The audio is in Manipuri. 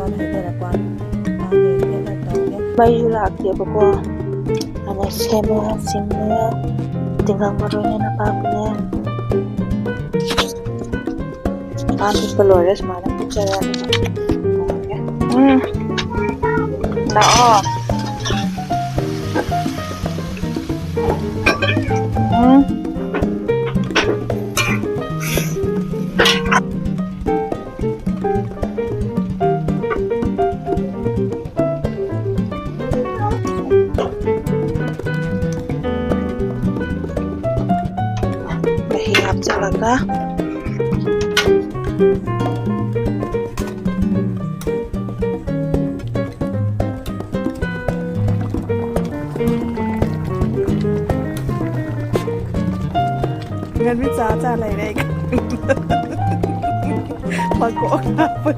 con hãy để là con nhé. Bayu laktiyabako ana sema simnya tinggal marunya na papunya kami pelores mana bicara ya nah Mahirap talaga. Ngân biết giá trả này này. Mà có ốc nào vậy?